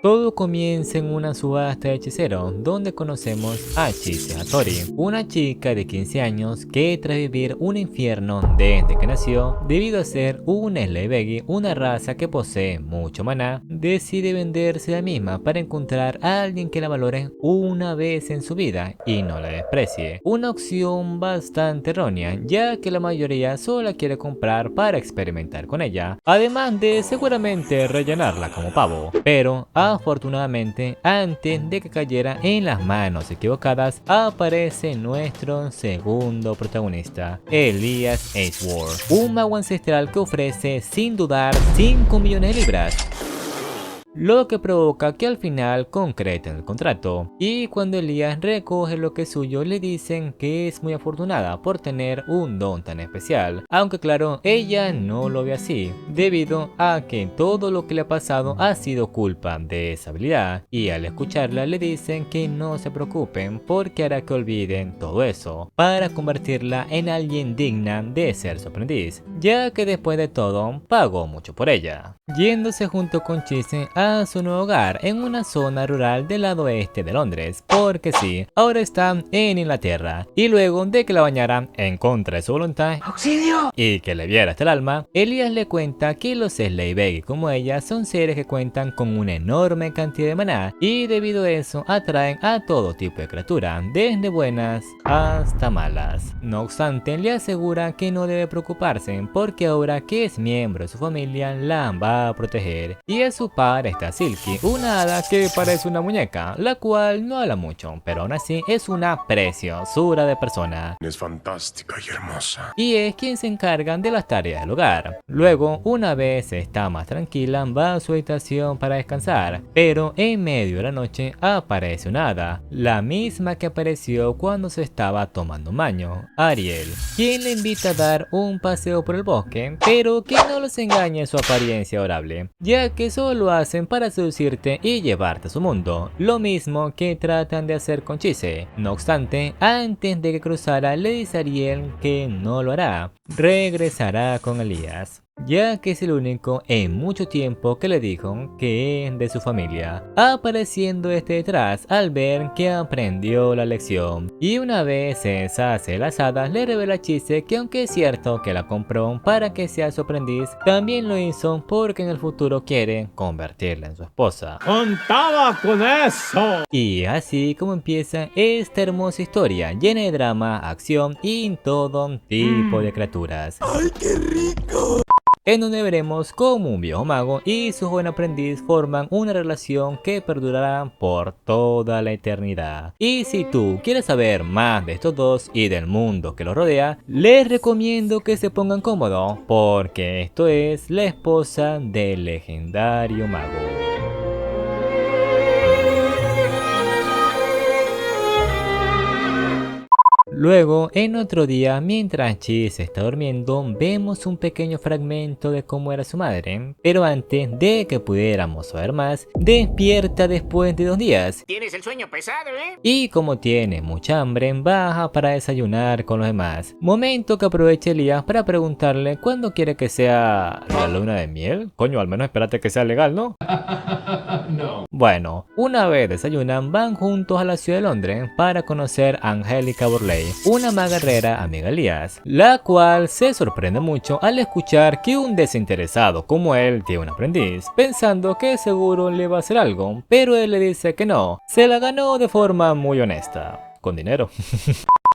Todo comienza en una subasta de hechiceros, donde conocemos a Chise Hattori, una chica de 15 años que tras vivir un infierno desde que nació, debido a ser un Sleighbagi, una raza que posee mucho maná, decide venderse a la misma para encontrar a alguien que la valore una vez en su vida y no la desprecie. Una opción bastante errónea, ya que la mayoría solo la quiere comprar para experimentar con ella, además de seguramente rellenarla como pavo. Pero afortunadamente, antes de que cayera en las manos equivocadas, aparece nuestro segundo protagonista, Elias Edgeworth, un mago ancestral que ofrece sin dudar 5 millones de libras, lo que provoca que al final concreten el contrato. Y cuando Elias recoge lo que es suyo, le dicen que es muy afortunada por tener un don tan especial, aunque claro, ella no lo ve así, debido a que todo lo que le ha pasado ha sido culpa de esa habilidad, y al escucharla le dicen que no se preocupen porque hará que olviden todo eso para convertirla en alguien digna de ser su aprendiz, ya que después de todo pagó mucho por ella. Yéndose junto con Chise a su nuevo hogar en una zona rural del lado oeste de Londres, porque sí, ahora está en Inglaterra. Y luego de que la bañara en contra de su voluntad, ¡auxilio!, y que le viera hasta el alma, Elias le cuenta que los Sleighbagi como ella son seres que cuentan con una enorme cantidad de maná, y debido a eso atraen a todo tipo de criatura, desde buenas hasta malas. No obstante, le asegura que no debe preocuparse porque ahora que es miembro de su familia la va a proteger. Y a su par está Silky, una hada que parece una muñeca, la cual no habla mucho, pero aún así es una preciosura de persona. Es fantástica y hermosa. Y es quien se encarga de las tareas del hogar. Luego, una vez está más tranquila, va a su habitación para descansar, pero en medio de la noche aparece una hada, la misma que apareció cuando se estaba tomando un baño, Ariel, quien le invita a dar un paseo por el bosque, pero que no los engañe su apariencia adorable, ya que solo lo hacen para seducirte y llevarte a su mundo, lo mismo que tratan de hacer con Chise. No obstante, antes de que cruzara le dice a Ariel que no lo hará, regresará con Elias, ya que es el único en mucho tiempo que le dijo que es de su familia, apareciendo este detrás al ver que aprendió la lección. Y una vez se deshace de las hadas, le revela a Chise que aunque es cierto que la compró para que sea su aprendiz, también lo hizo porque en el futuro quiere convertirla en su esposa. ¡Contaba con eso! Y así como empieza esta hermosa historia llena de drama, acción y todo tipo de criaturas. ¡Ay, qué rico! En donde veremos cómo un viejo mago y su joven aprendiz forman una relación que perdurará por toda la eternidad. Y si tú quieres saber más de estos dos y del mundo que los rodea, les recomiendo que se pongan cómodos, porque esto es La esposa del legendario mago. Luego, en otro día, mientras Chise está durmiendo, vemos un pequeño fragmento de cómo era su madre, pero antes de que pudiéramos saber más, despierta después de 2 días. Tienes el sueño pesado, ¿eh? Y como tiene mucha hambre, baja para desayunar con los demás. Momento que aprovecha Elías para preguntarle cuándo quiere que sea la luna de miel. Coño, al menos espérate que sea legal, ¿no? No. Bueno, una vez desayunan, van juntos a la ciudad de Londres para conocer a Angélica Burley, una maga guerrera amiga de Elias, la cual se sorprende mucho al escuchar que un desinteresado como él tiene un aprendiz, pensando que seguro le va a hacer algo, pero él le dice que no, se la ganó de forma muy honesta, con dinero.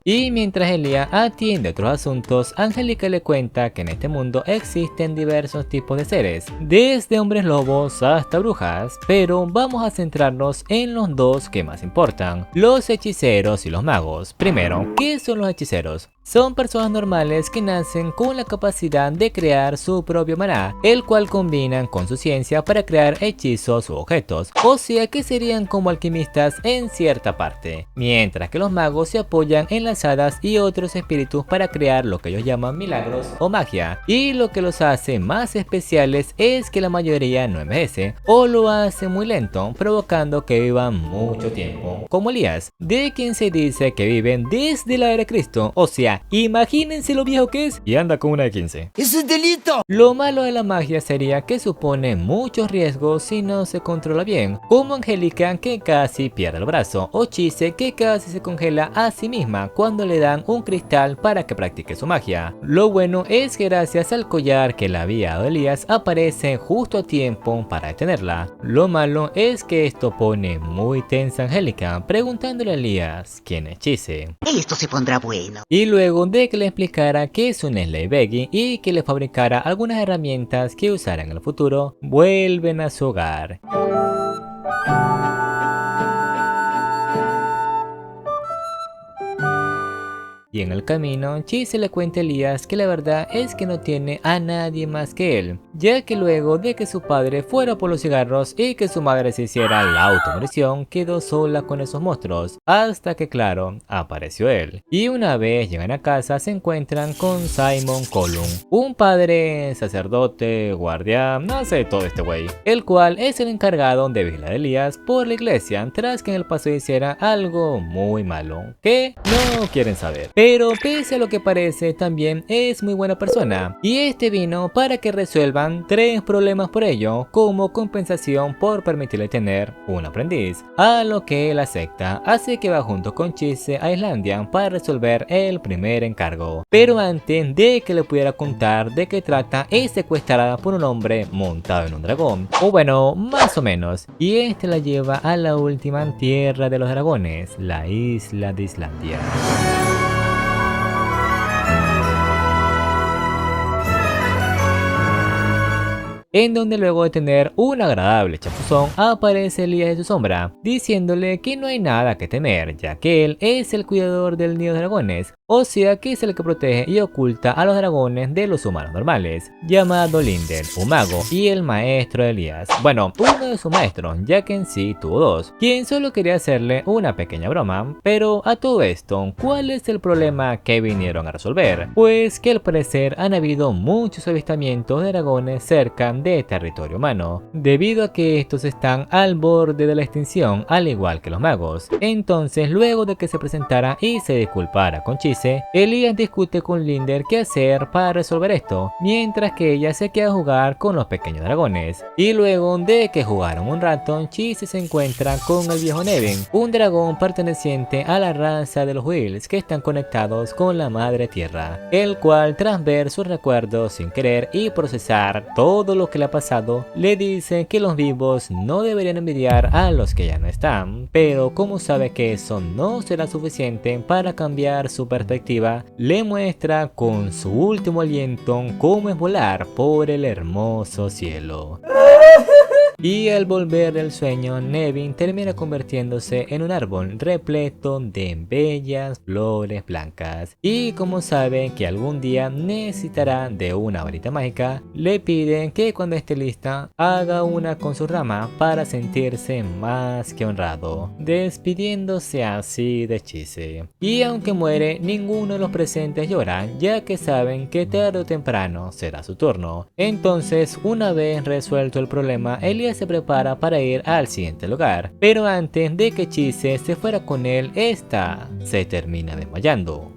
Y mientras Elías atiende otros asuntos, Angélica le cuenta que en este mundo existen diversos tipos de seres, desde hombres lobos hasta brujas, pero vamos a centrarnos en los dos que más importan, los hechiceros y los magos. Primero, ¿qué son los hechiceros? Son personas normales que nacen con la capacidad de crear su propio maná, el cual combinan con su ciencia para crear hechizos u objetos, o sea que serían como alquimistas en cierta parte, mientras que los magos se apoyan en las hadas y otros espíritus para crear lo que ellos llaman milagros o magia, y lo que los hace más especiales es que la mayoría no envejece o lo hace muy lento, provocando que vivan mucho tiempo, como Elías, de quien se dice que viven desde la era de Cristo, o sea magia. Imagínense lo viejo que es y anda con una de 15. ¡Eso es delito! Lo malo de la magia sería que supone muchos riesgos si no se controla bien, como Angélica que casi pierde el brazo, o Chise que casi se congela a sí misma cuando le dan un cristal para que practique su magia. Lo bueno es que gracias al collar que le había dado Elías aparece justo a tiempo para detenerla. Lo malo es que esto pone muy tensa a Angélica preguntándole a Elías quién es Chise. Esto se pondrá bueno. Y luego de que le explicara que es un Slave Beggy y que le fabricara algunas herramientas que usará en el futuro, vuelven a su hogar. Y en el camino, Chise le cuenta a Elías que la verdad es que no tiene a nadie más que él, ya que luego de que su padre fuera por los cigarros y que su madre se hiciera la automorición, quedó sola con esos monstruos, hasta que claro, apareció él. Y una vez llegan a casa se encuentran con Simon Colum, un padre, sacerdote, guardián, no sé todo este güey, el cual es el encargado de vigilar a Elías por la iglesia tras que en el pasado hiciera algo muy malo, que no quieren saber. Pero pese a lo que parece, también es muy buena persona. Y este vino para que resuelvan 3 problemas por ello, como compensación por permitirle tener un aprendiz. A lo que él acepta, así que va junto con Chise a Islandia para resolver el primer encargo. Pero antes de que le pudiera contar de qué trata, es secuestrada por un hombre montado en un dragón. O bueno, más o menos. Y este la lleva a la última tierra de los dragones, la isla de Islandia. En donde luego de tener un agradable chapuzón aparece Elías de su sombra, diciéndole que no hay nada que temer, ya que él es el cuidador del nido de dragones, o sea que es el que protege y oculta a los dragones de los humanos normales, llamado Linden, un mago, y el maestro de Elías. Bueno, uno de sus maestros, ya que en sí tuvo 2, quien solo quería hacerle una pequeña broma. Pero a todo esto, ¿cuál es el problema que vinieron a resolver? Pues que al parecer han habido muchos avistamientos de dragones cerca de territorio humano, debido a que estos están al borde de la extinción, al igual que los magos. Entonces, luego de que se presentara y se disculpara con Chise, Elías discute con Linder qué hacer para resolver esto, mientras que ella se queda a jugar con los pequeños dragones. Y luego de que jugaron un rato, Chise se encuentra con el viejo Nevin, un dragón perteneciente a la raza de los Wills que están conectados con la madre tierra, el cual tras ver sus recuerdos sin querer y procesar todo lo que le ha pasado, le dice que los vivos no deberían envidiar a los que ya no están, pero como sabe que eso no será suficiente para cambiar su perspectiva, le muestra con su último aliento cómo es volar por el hermoso cielo. Y al volver del sueño, Nevin termina convirtiéndose en un árbol repleto de bellas flores blancas. Y como sabe que algún día necesitará de una varita mágica, le pide que cuando esté lista haga una con su rama para sentirse más que honrado, despidiéndose así de Chise. Y aunque muere, ninguno de los presentes llora, ya que saben que tarde o temprano será su turno. Entonces, una vez resuelto el problema, Elías se prepara para ir al siguiente lugar, pero antes de que Chise se fuera con él, esta se termina desmayando.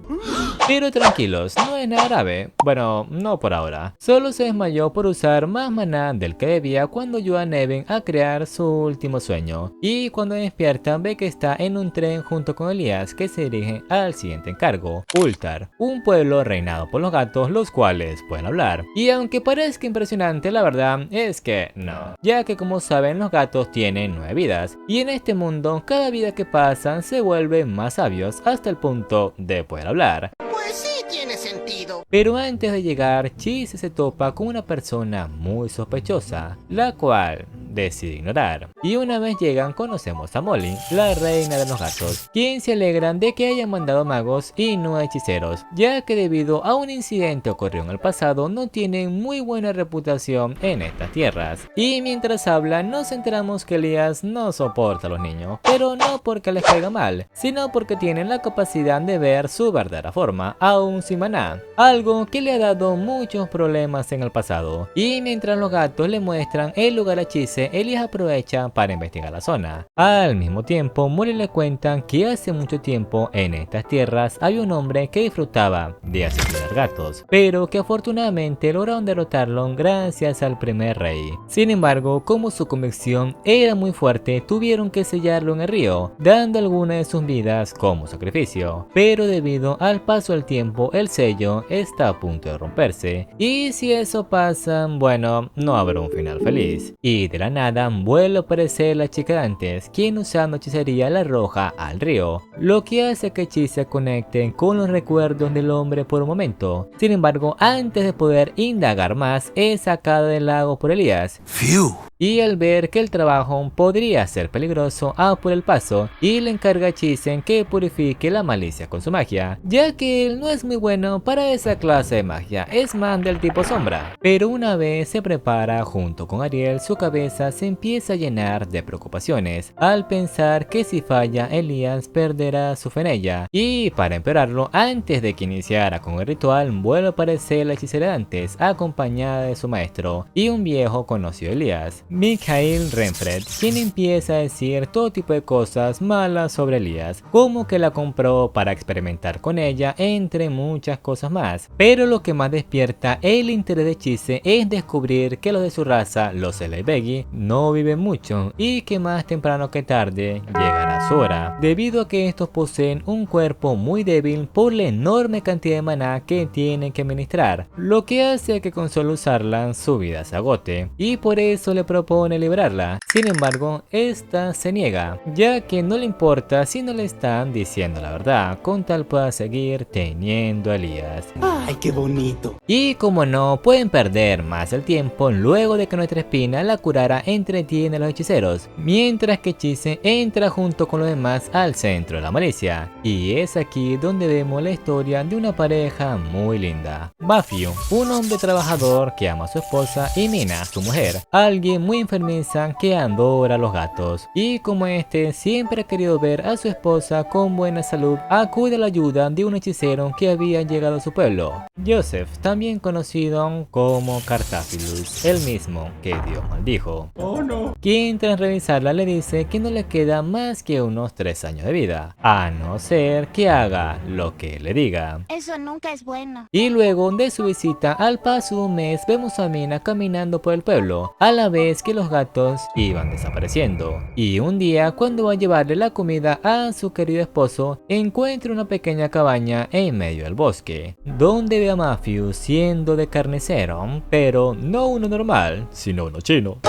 Pero tranquilos, no es nada grave. Bueno, no por ahora. Solo se desmayó por usar más maná del que debía cuando ayudó a Nevin a crear su último sueño. Y cuando despierta ve que está en un tren junto con Elías que se dirige al siguiente encargo, Ultar, un pueblo reinado por los gatos, los cuales pueden hablar. Y aunque parezca impresionante, la verdad es que no, ya que como saben los gatos tienen 9 vidas. Y en este mundo cada vida que pasan se vuelven más sabios hasta el punto de poder hablar. Pues sí tiene sentido. Pero antes de llegar, Chise se topa con una persona muy sospechosa, la cual decide ignorar. Y una vez llegan conocemos a Molly, la reina de los gatos, quien se alegran de que hayan mandado magos y no hechiceros, ya que debido a un incidente ocurrido en el pasado no tienen muy buena reputación en estas tierras. Y mientras hablan nos enteramos que Elías no soporta a los niños, pero no porque les caiga mal, sino porque tienen la capacidad de ver su verdadera forma, aún sin maná, algo que le ha dado muchos problemas en el pasado. Y mientras los gatos le muestran el lugar a Chise, Chise, Elías aprovecha para investigar la zona. Al mismo tiempo, Molly le cuentan que hace mucho tiempo en estas tierras había un hombre que disfrutaba de asesinar gatos, pero que afortunadamente lograron derrotarlo gracias al primer rey. Sin embargo, como su convicción era muy fuerte, tuvieron que sellarlo en el río, dando algunas de sus vidas como sacrificio. Pero debido al paso del tiempo, el sello está a punto de romperse, y si eso pasa, bueno, no habrá un final feliz. Y de la nada vuelve a aparecer la chica de antes, quien usando hechicería la arroja al río, lo que hace que Chise conecte con los recuerdos del hombre por un momento. Sin embargo, antes de poder indagar más, es sacada del lago por Elías. Phew. Y al ver que el trabajo podría ser peligroso, apura el paso y le encarga a Chisen que purifique la malicia con su magia, ya que él no es muy bueno para esa clase de magia, es más del tipo sombra. Pero una vez se prepara junto con Ariel, su cabeza se empieza a llenar de preocupaciones al pensar que si falla, Elías perderá su fe en ella. Y para empeorarlo, antes de que iniciara con el ritual, vuelve a aparecer la hechicera de antes, acompañada de su maestro y un viejo conocido de Elías, Mikhail Renfred, quien empieza a decir todo tipo de cosas malas sobre Elías, como que la compró para experimentar con ella, entre muchas cosas más. Pero lo que más despierta el interés de Chise es descubrir que los de su raza, los Sleighbegi, no viven mucho y que más temprano que tarde llegará su hora, debido a que estos poseen un cuerpo muy débil por la enorme cantidad de maná que tienen que administrar, lo que hace que con solo usarla su vida se agote, y por eso le propone liberarla. Sin embargo, esta se niega, ya que no le importa si no le están diciendo la verdad, con tal pueda seguir teniendo a Elías. ¡Ay, qué bonito! Y como no pueden perder más el tiempo, luego de que nuestra espina la curara, entretiene a los hechiceros, mientras que Chise entra junto con los demás al centro de la malicia. Y es aquí donde vemos la historia de una pareja muy linda. Matthew, un hombre trabajador que ama a su esposa, y Mina, su mujer, alguien muy enfermiza que adora a los gatos. Y como este siempre ha querido ver a su esposa con buena salud, acude a la ayuda de un hechicero que había llegado a su pueblo, Joseph, también conocido como Cartaphilus, el mismo que Dios maldijo. Oh no. Quien tras revisarla le dice que no le queda más que unos 3 años de vida, a no ser que haga lo que le diga. Eso nunca es bueno. Y luego de su visita, al paso de un mes, vemos a Mina caminando por el pueblo, a la vez que los gatos iban desapareciendo. Y un día, cuando va a llevarle la comida a su querido esposo, encuentra una pequeña cabaña en medio del bosque, donde ve a Matthew siendo de carnicero, pero no uno normal, sino uno chino,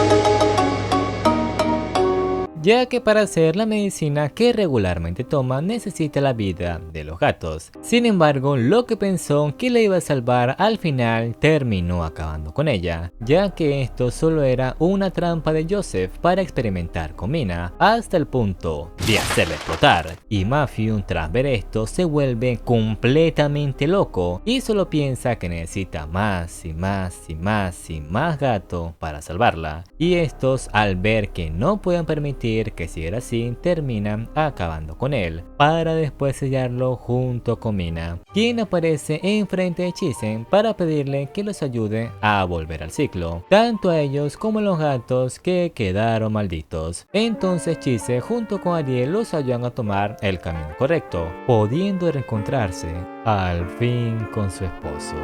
ya que para hacer la medicina que regularmente toma necesita la vida de los gatos. Sin embargo, lo que pensó que le iba a salvar al final terminó acabando con ella, ya que esto solo era una trampa de Joseph para experimentar con Mina, hasta el punto de hacerla explotar. Y Matthew, tras ver esto, se vuelve completamente loco y solo piensa que necesita más y más y más y más gato para salvarla. Y estos, al ver que no pueden permitir que siguiera así, terminan acabando con él, para después sellarlo junto con Mina, quien aparece enfrente de Chisen para pedirle que los ayude a volver al ciclo, tanto a ellos como a los gatos que quedaron malditos. Entonces Chise junto con Ariel los ayudan a tomar el camino correcto, pudiendo reencontrarse al fin con su esposo.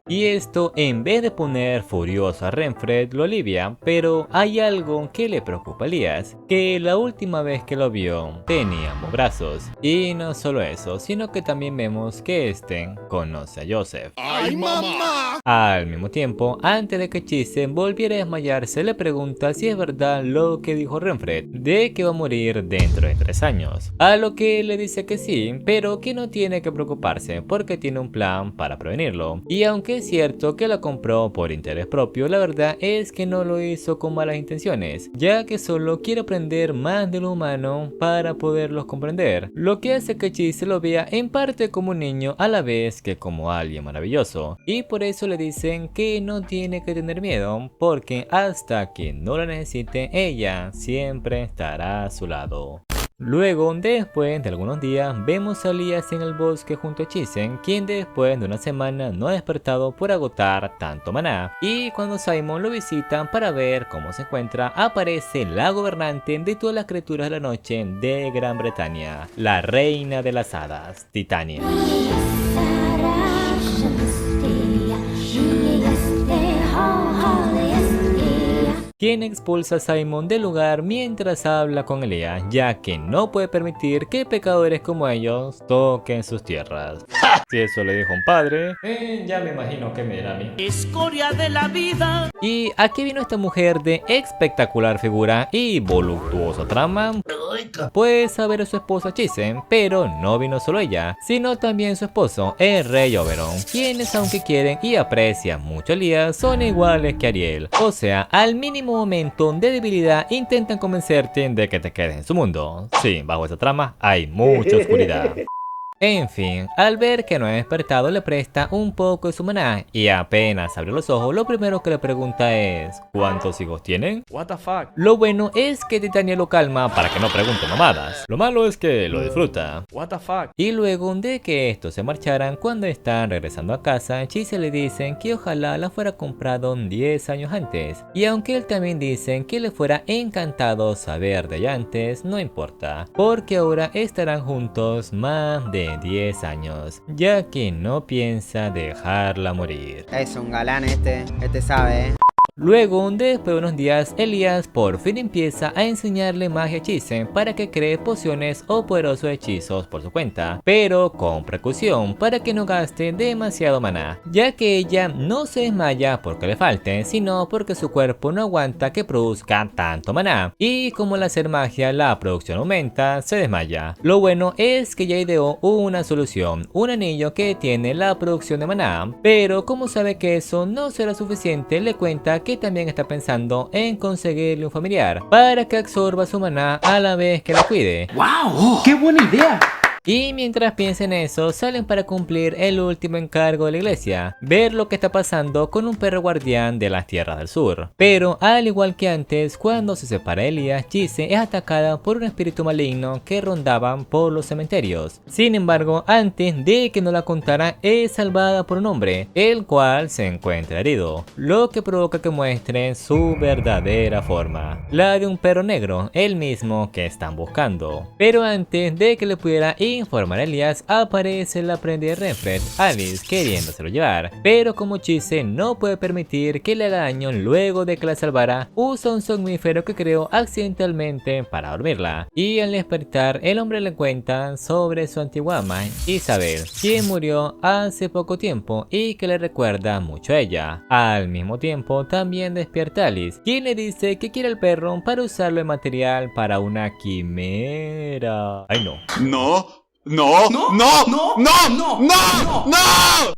Y esto, en vez de poner furioso a Renfred, lo alivia, pero hay algo que le preocupa a Elías, que la última vez que lo vio tenía ambos brazos. Y no solo eso, sino que también vemos que este conoce a Joseph. ¡Ay, mamá! Al mismo tiempo, antes de que Chise volviera a desmayarse, le pregunta si es verdad lo que dijo Renfred, de que va a morir dentro de 3 años. A lo que le dice que sí, pero que no tiene que preocuparse porque tiene un plan para prevenirlo. Y aunque es cierto que la compró por interés propio, la verdad es que no lo hizo con malas intenciones, ya que solo quiere aprender más de lo humano para poderlos comprender, lo que hace que Chise lo vea en parte como un niño a la vez que como alguien maravilloso. Y por eso le dicen que no tiene que tener miedo, porque hasta que no la necesite, ella siempre estará a su lado. Luego, después de algunos días, vemos a Elías en el bosque junto a Chisen, quien después de una semana no ha despertado por agotar tanto maná. Y cuando Simon lo visita para ver cómo se encuentra, aparece la gobernante de todas las criaturas de la noche de Gran Bretaña, la reina de las hadas, Titania. Quien expulsa a Simon del lugar mientras habla con Elías, ya que no puede permitir que pecadores como ellos toquen sus tierras. Si eso le dijo un padre, ya me imagino que me dirá a mí. Escoria de la vida. ¿Y aquí vino esta mujer de espectacular figura y voluptuosa trama? Pues a ver a su esposa Chisen, pero no vino solo ella, sino también su esposo, el rey Oberon, quienes aunque quieren y aprecian mucho a Elías, son iguales que Ariel. O sea, al mínimo momento de debilidad intentan convencerte de que te quedes en su mundo. Sí, bajo esa trama hay mucha oscuridad. En fin, al ver que no ha despertado le presta un poco de su maná y apenas abre los ojos lo primero que le pregunta es ¿cuántos hijos tienen? What the fuck. Lo bueno es que Titania lo calma para que no pregunte mamadas. Lo malo es que lo disfruta. What the fuck. Y luego de que estos se marcharan, cuando están regresando a casa, Chise le dicen que ojalá la fuera comprado 10 años antes. Y aunque él también dicen que le fuera encantado saber de ella antes, no importa, porque ahora estarán juntos más de 10 años, ya que no piensa dejarla morir. Es un galán este sabe, ¿eh? Luego, después de unos días, Elías por fin empieza a enseñarle magia a Chisen para que cree pociones o poderosos hechizos por su cuenta, pero con precaución para que no gaste demasiado maná, ya que ella no se desmaya porque le falte, sino porque su cuerpo no aguanta que produzca tanto maná, y como al hacer magia la producción aumenta, se desmaya. Lo bueno es que ya ideó una solución, un anillo que tiene la producción de maná, pero como sabe que eso no será suficiente, le cuenta que también está pensando en conseguirle un familiar para que absorba su maná a la vez que la cuide. ¡Wow! ¡Qué buena idea! Y mientras piensan en eso, salen para cumplir el último encargo de la iglesia, ver lo que está pasando con un perro guardián de las tierras del sur. Pero al igual que antes, cuando se separa Elías, Chise es atacada por un espíritu maligno que rondaban por los cementerios. Sin embargo, antes de que no la contara, es salvada por un hombre, el cual se encuentra herido, lo que provoca que muestren su verdadera forma, la de un perro negro, el mismo que están buscando. Pero antes de que le pudiera informar a Elías, aparece la aprendiz de Renfred, Alice, queriéndoselo llevar, pero como Chise no puede permitir que le haga daño luego de que la salvara, usa un somnífero que creó accidentalmente para dormirla, y al despertar el hombre le cuenta sobre su antigua ama, Isabel, quien murió hace poco tiempo y que le recuerda mucho a ella. Al mismo tiempo también despierta Alice, quien le dice que quiere el perro para usarlo de material para una quimera. Ay no. No.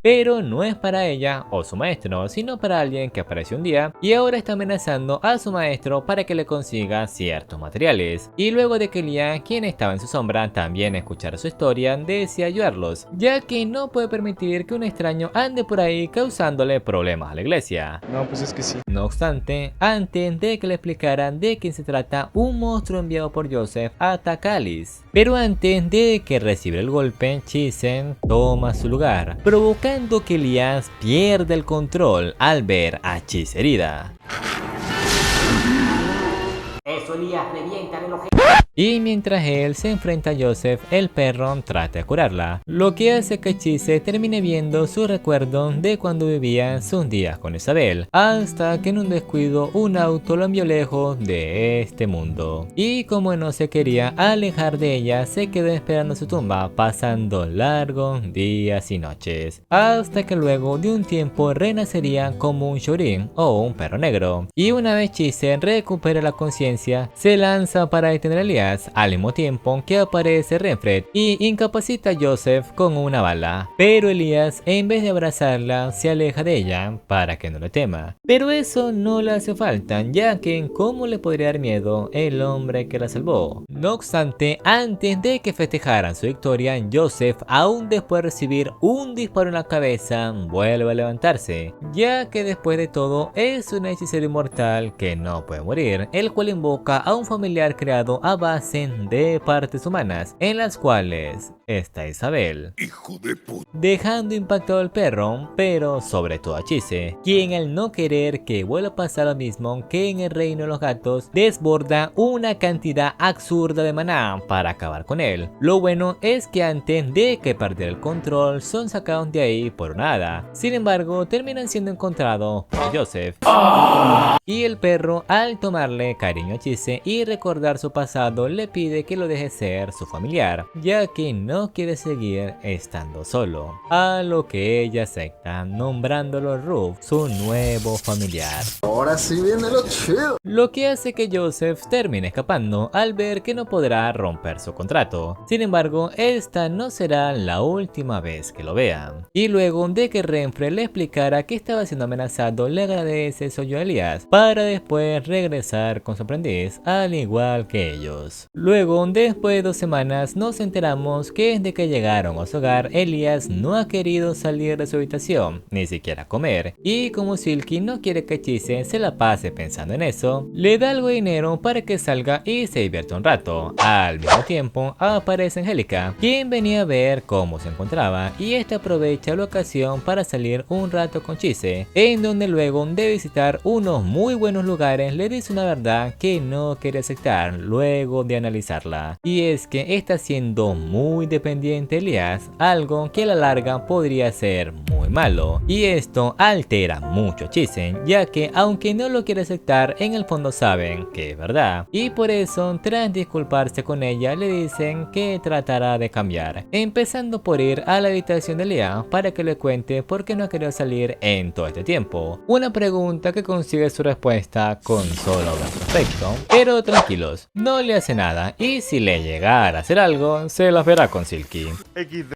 Pero no es para ella o su maestro, sino para alguien que apareció un día y ahora está amenazando a su maestro para que le consiga ciertos materiales. Y luego de que Lia, quien estaba en su sombra, también escuchara su historia, decide ayudarlos, ya que no puede permitir que un extraño ande por ahí causándole problemas a la iglesia. No, pues es que sí. No obstante, antes de que le explicaran de quién se trata, un monstruo enviado por Joseph ataca a Alice. Pero antes de que reciba el golpe, Chisen toma su lugar, provocando que Elías pierda el control al ver a Chis herida. Eso, Elías, reviéntale los... Y mientras él se enfrenta a Joseph, el perro trata de curarla, lo que hace que Chise termine viendo su recuerdo de cuando vivía sus días con Isabel, hasta que en un descuido un auto lo envió lejos de este mundo. Y como no se quería alejar de ella, se quedó esperando su tumba, pasando largos días y noches, hasta que luego de un tiempo renacería como un Shorin o un perro negro. Y una vez Chise recupera la conciencia, se lanza para detener a Elías, al mismo tiempo que aparece Renfred y incapacita a Joseph con una bala. Pero Elías, en vez de abrazarla, se aleja de ella para que no le tema. Pero eso no le hace falta, ya que ¿cómo le podría dar miedo el hombre que la salvó? No obstante, antes de que festejaran su victoria, Joseph, aún después de recibir un disparo en la cabeza, vuelve a levantarse, ya que después de todo es un hechicero inmortal que no puede morir, el cual invoca a un familiar creado a base hacen de partes humanas, en las cuales está Isabel, Hijo de puta. dejando impactado al perro, pero sobre todo a Chise, quien al no querer que vuelva a pasar lo mismo que en el reino de los gatos, desborda una cantidad absurda de maná para acabar con él. Lo bueno es que antes de que perder el control son sacados de ahí por nada. Sin embargo, terminan siendo encontrados por Joseph. Y el perro, al tomarle cariño a Chise y recordar su pasado, le pide que lo deje ser su familiar, ya que no quiere seguir estando solo. A lo que ella acepta, nombrándolo Ruf su nuevo familiar. Ahora sí viene lo chido. Lo que hace que Joseph termine escapando al ver que no podrá romper su contrato. Sin embargo, esta no será la última vez que lo vean. Y luego de que Renfre le explicara que estaba siendo amenazado, le agradece su ayuda a Elías para después regresar con su aprendiz, al igual que ellos. Luego, después de 2 semanas, nos enteramos que desde que llegaron a su hogar, Elías no ha querido salir de su habitación, ni siquiera comer. Y como Silky no quiere que Chise se la pase pensando en eso, le da algo de dinero para que salga y se divierta un rato. Al mismo tiempo, aparece Angélica, quien venía a ver cómo se encontraba, y esta aprovecha la ocasión para salir un rato con Chise, en donde luego de visitar unos muy buenos lugares le dice una verdad que no quiere aceptar luego de analizarla, y es que está siendo muy dependiente de Elías, algo que a la larga podría ser muy malo, y esto altera mucho a Chise, ya que aunque no lo quiere aceptar, en el fondo saben que es verdad, y por eso tras disculparse con ella le dicen que tratará de cambiar, empezando por ir a la habitación de Elías para que le cuente por qué no ha querido salir en todo este tiempo, una pregunta que consigue su respuesta con solo hablar perfecto. Pero tranquilos, no le hace nada, y si le llegara a hacer algo, se las verá con Silky.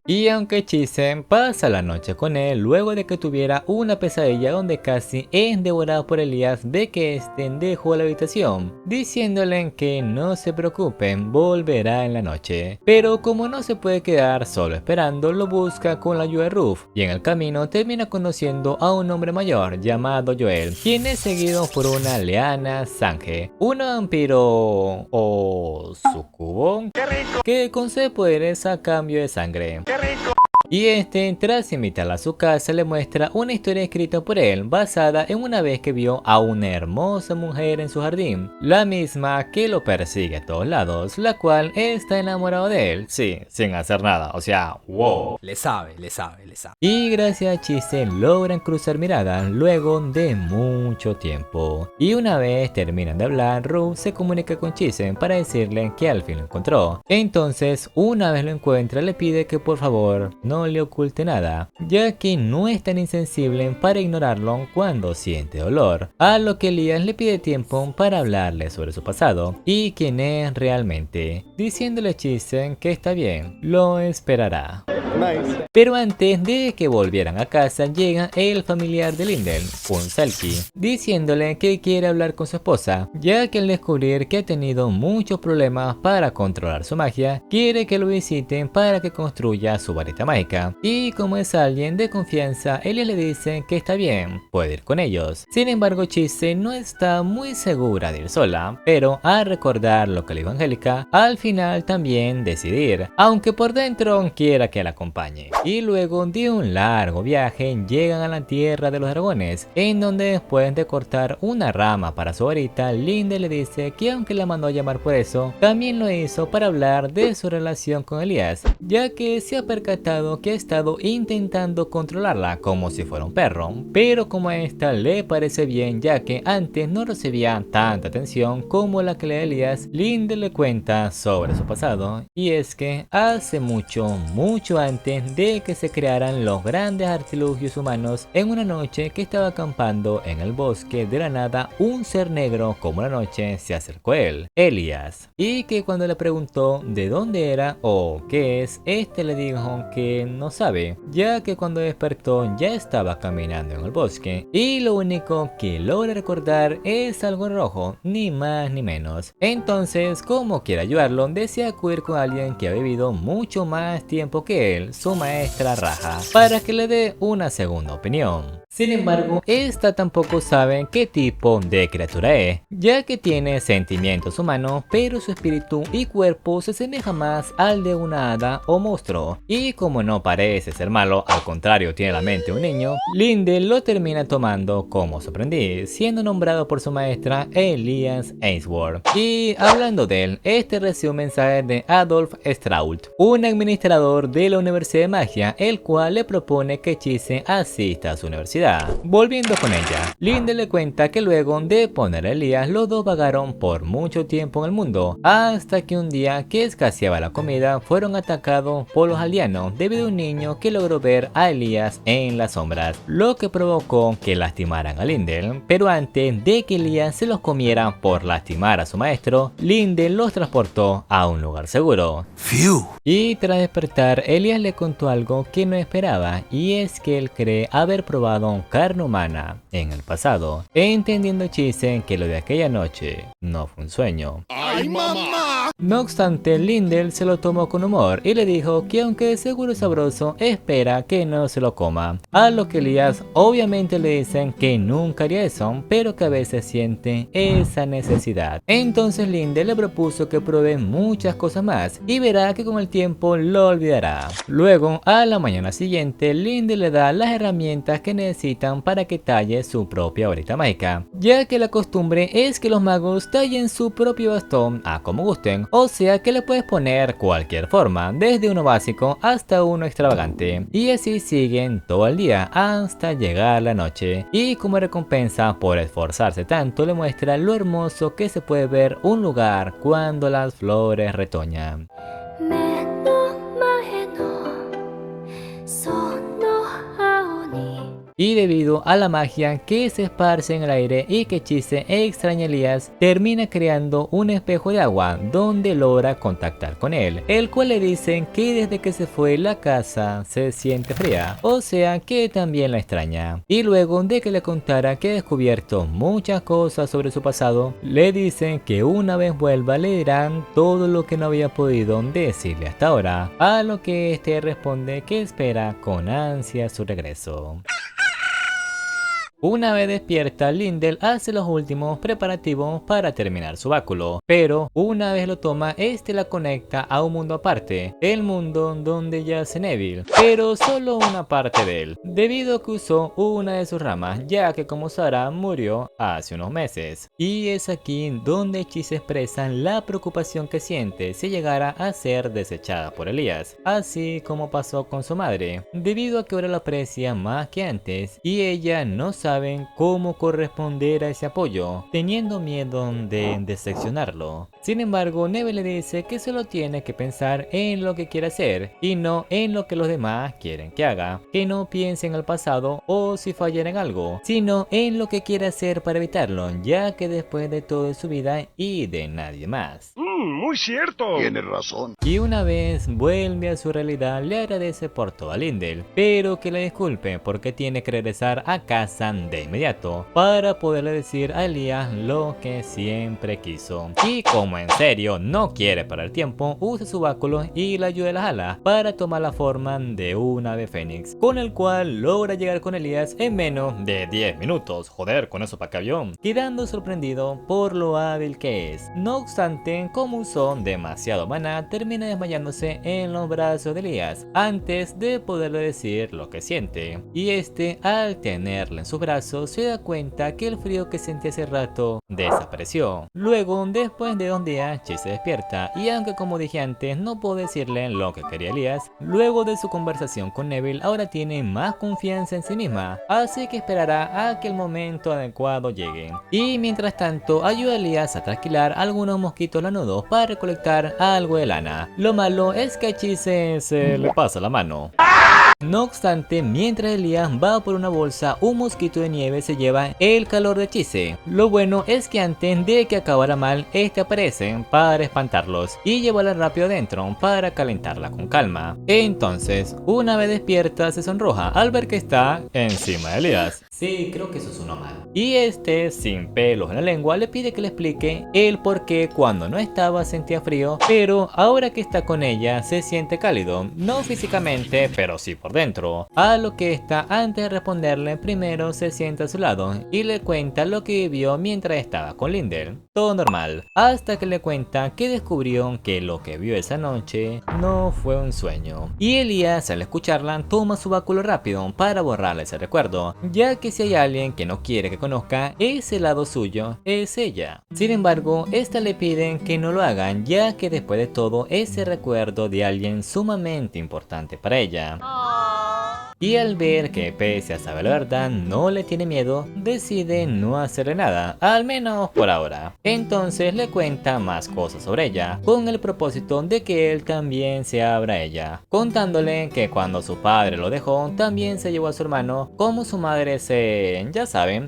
Y aunque Chise pasa la noche con él luego de que tuviera una pesadilla donde casi es devorado por Elías, ve que este dejó la habitación, diciéndole que no se preocupen, volverá en la noche. Pero como no se puede quedar solo esperando, lo busca con la ayuda de Ruf, y en el camino termina conociendo a un hombre mayor llamado Joel, quien es seguido por una Leana Sange, un vampiro o sucubo que concede poderes a cambio de sangre. Y este, tras invitarla a su casa, le muestra una historia escrita por él, basada en una vez que vio a una hermosa mujer en su jardín, la misma que lo persigue a todos lados, la cual está enamorada de él, sí, sin hacer nada, o sea, wow. Le sabe. Y gracias a Chise logran cruzar miradas luego de mucho tiempo. Y una vez terminan de hablar, Ruf se comunica con Chise para decirle que al fin lo encontró. Entonces, una vez lo encuentra, le pide que por favor no le oculte nada, ya que no es tan insensible para ignorarlo cuando siente dolor, a lo que Elías le pide tiempo para hablarle sobre su pasado y quién es realmente, diciéndole a Chise que está bien, lo esperará. Nice. Pero antes de que volvieran a casa, llega el familiar de Lindell, un Selkie, diciéndole que quiere hablar con su esposa, ya que al descubrir que ha tenido muchos problemas para controlar su magia, quiere que lo visiten para que construya su varita mágica. Y como es alguien de confianza, Elías le dice que está bien, puede ir con ellos. Sin embargo, Chise no está muy segura de ir sola, pero al recordar lo que le dijo Angélica, al final también decide ir, aunque por dentro quiera que la acompañe. Y luego de un largo viaje llegan a la tierra de los dragones, en donde después de cortar una rama para su varita, Lindell le dice que aunque la mandó a llamar por eso, también lo hizo para hablar de su relación con Elías, ya que se ha percatado que ha estado intentando controlarla como si fuera un perro, pero como a esta le parece bien, ya que antes no recibía tanta atención como la que le da Elías, Lindell le cuenta sobre su pasado, y es que hace mucho antes de que se crearan los grandes artilugios humanos, en una noche que estaba acampando en el bosque, de la nada un ser negro como la noche se acercó a él, Elías, y que cuando le preguntó de dónde era o qué es, este le dijo que no sabe, ya que cuando despertó ya estaba caminando en el bosque, y lo único que logra recordar es algo rojo, ni más ni menos. Entonces, como quiere ayudarlo, desea acudir con alguien que ha vivido mucho más tiempo que él, su maestra Raja, para que le dé una segunda opinión. Sin embargo, esta tampoco sabe qué tipo de criatura es, ya que tiene sentimientos humanos, pero su espíritu y cuerpo se asemeja más al de una hada o monstruo. Y como no parece ser malo, al contrario tiene la mente de un niño, Lindell lo termina tomando como su aprendiz, siendo nombrado por su maestra Elias Ainsworth. Y hablando de él, este recibe un mensaje de Adolf Strault, un administrador de la Universidad de Magia, el cual le propone que Chise asista a su universidad. Volviendo con ella, Lindell le cuenta que luego de poner a Elias, los dos vagaron por mucho tiempo en el mundo, hasta que un día que escaseaba la comida, fueron atacados por los aldeanos debido a un niño que logró ver a Elias en las sombras, lo que provocó que lastimaran a Lindell. Pero antes de que Elias se los comiera por lastimar a su maestro, Lindell los transportó a un lugar seguro. Y tras despertar, Elias le contó algo que no esperaba, y es que él cree haber probado carne humana en el pasado, entendiendo Chise que lo de aquella noche no fue un sueño. ¡Ay, mamá! No obstante, Lindell se lo tomó con humor y le dijo que aunque de seguro es sabroso, espera que no se lo coma. A lo que Elias obviamente le dicen que nunca haría eso, pero que a veces siente esa necesidad. Entonces Lindell le propuso que pruebe muchas cosas más y verá que con el tiempo lo olvidará. Luego, a la mañana siguiente, Lindell le da las herramientas que necesitan para que talle su propia varita mágica, ya que la costumbre es que los magos tallen su propio bastón a como gusten, o sea que le puedes poner cualquier forma, desde uno básico hasta uno extravagante, y así siguen todo el día hasta llegar la noche. Y como recompensa por esforzarse tanto, le muestra lo hermoso que se puede ver un lugar cuando las flores retoñan. Y debido a la magia que se esparce en el aire y que Chise extraña a Elias, termina creando un espejo de agua donde logra contactar con él, el cual le dicen que desde que se fue la casa se siente fría, o sea que también la extraña. Y luego de que le contara que ha descubierto muchas cosas sobre su pasado, le dicen que una vez vuelva le dirán todo lo que no había podido decirle hasta ahora, a lo que este responde que espera con ansia su regreso. Una vez despierta, Lindell hace los últimos preparativos para terminar su báculo, pero una vez lo toma, este la conecta a un mundo aparte, el mundo donde yace Neville, pero solo una parte de él, debido a que usó una de sus ramas, ya que como Sarah murió hace unos meses. Y es aquí donde Chise expresa la preocupación que siente si llegara a ser desechada por Elias, así como pasó con su madre, debido a que ahora la aprecia más que antes, y ella no saben cómo corresponder a ese apoyo, teniendo miedo de decepcionarlo. Sin embargo, Neville le dice que solo tiene que pensar en lo que quiere hacer y no en lo que los demás quieren que haga, que no piense en el pasado o si fallara en algo, sino en lo que quiere hacer para evitarlo, ya que después de todo es su vida y de nadie más. Muy cierto. Tienes razón. Y una vez vuelve a su realidad, le agradece por todo a Lindell, pero que le disculpe porque tiene que regresar a casa de inmediato para poderle decir a Elias lo que siempre quiso. Y como en serio no quiere parar tiempo, usa su báculo y la ayuda de las alas para tomar la forma de un ave fénix, con el cual logra llegar con Elias en menos de 10 minutos. Joder, con eso para qué avión. Quedando sorprendido por lo hábil que es. No obstante, como usó demasiado maná, termina desmayándose en los brazos de Elias antes de poderle decir lo que siente. Y este, al tenerla en sus brazos, se da cuenta que el frío que sentía hace rato desapareció. Luego, después de 2 días, Chise se despierta y aunque como dije antes no puedo decirle lo que quería Elias, luego de su conversación con Neville ahora tiene más confianza en sí misma, así que esperará a que el momento adecuado llegue. Y mientras tanto ayuda a Elias a trasquilar algunos mosquitos lanudos para recolectar algo de lana. Lo malo es que a Chise se le pasa la mano. No obstante, mientras Elias va por una bolsa, un mosquito de nieve se lleva el calor de Chise. Lo bueno es que antes de que acabara mal, este aparece para espantarlos y llevarla rápido adentro para calentarla con calma. Entonces, una vez despierta, se sonroja al ver que está encima de Elias. Sí, creo que eso sonó mal. Y este, sin pelos en la lengua, le pide que le explique el por qué cuando no estaba sentía frío, pero ahora que está con ella se siente cálido. No físicamente, pero sí por por dentro, a lo que esta, antes de responderle, primero se sienta a su lado y le cuenta lo que vivió mientras estaba con Lindell. Todo normal, hasta que le cuenta que descubrió que lo que vio esa noche no fue un sueño. Y Elías, al escucharla, toma su báculo rápido para borrarle ese recuerdo, ya que si hay alguien que no quiere que conozca ese lado suyo, es ella. Sin embargo, esta le piden que no lo hagan, ya que después de todo ese recuerdo de alguien sumamente importante para ella. Y al ver que pese a saber la verdad no le tiene miedo, decide no hacerle nada, al menos por ahora. Entonces le cuenta más cosas sobre ella, con el propósito de que él también se abra a ella, contándole que cuando su padre lo dejó, también se llevó a su hermano, como su madre ya saben,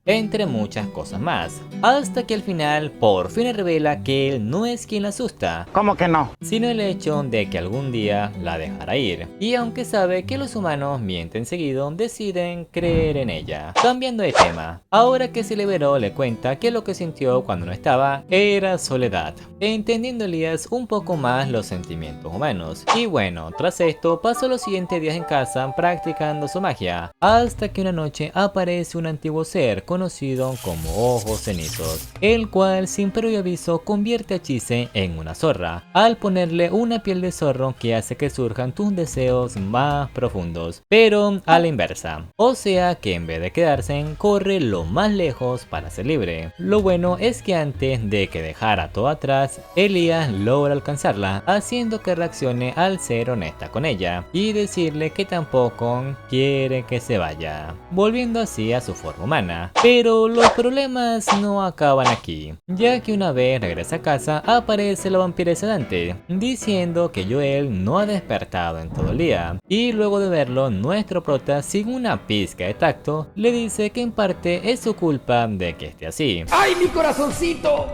entre muchas cosas más, hasta que al final por fin revela que él no es quien la asusta. ¿Cómo que no? Sino el hecho de que algún día la dejará ir, y aunque sabe que los humanos mienten seguido, deciden creer en ella. Cambiando de tema, ahora que se liberó le cuenta que lo que sintió cuando no estaba era soledad, entendiendo Elías un poco más los sentimientos humanos. Y bueno, tras esto pasó los siguientes días en casa practicando su magia, hasta que una noche aparece un antiguo ser conocido como Ojos Cenizos, el cual sin previo aviso convierte a Chise en una zorra, al ponerle una piel de zorro que hace que surjan tus deseos más profundos, pero a la inversa, o sea que en vez de quedarse, corre lo más lejos para ser libre. Lo bueno es que antes de que dejara todo atrás, Elías logra alcanzarla, haciendo que reaccione al ser honesta con ella y decirle que tampoco quiere que se vaya, volviendo así a su forma humana. Pero los problemas no acaban aquí, ya que una vez regresa a casa aparece la vampiresa Dante, diciendo que Joel no ha despertado en todo el día, y luego de verlo nuestro prota, sin una pizca de tacto, le dice que en parte es su culpa de que esté así. ¡Ay, mi corazoncito!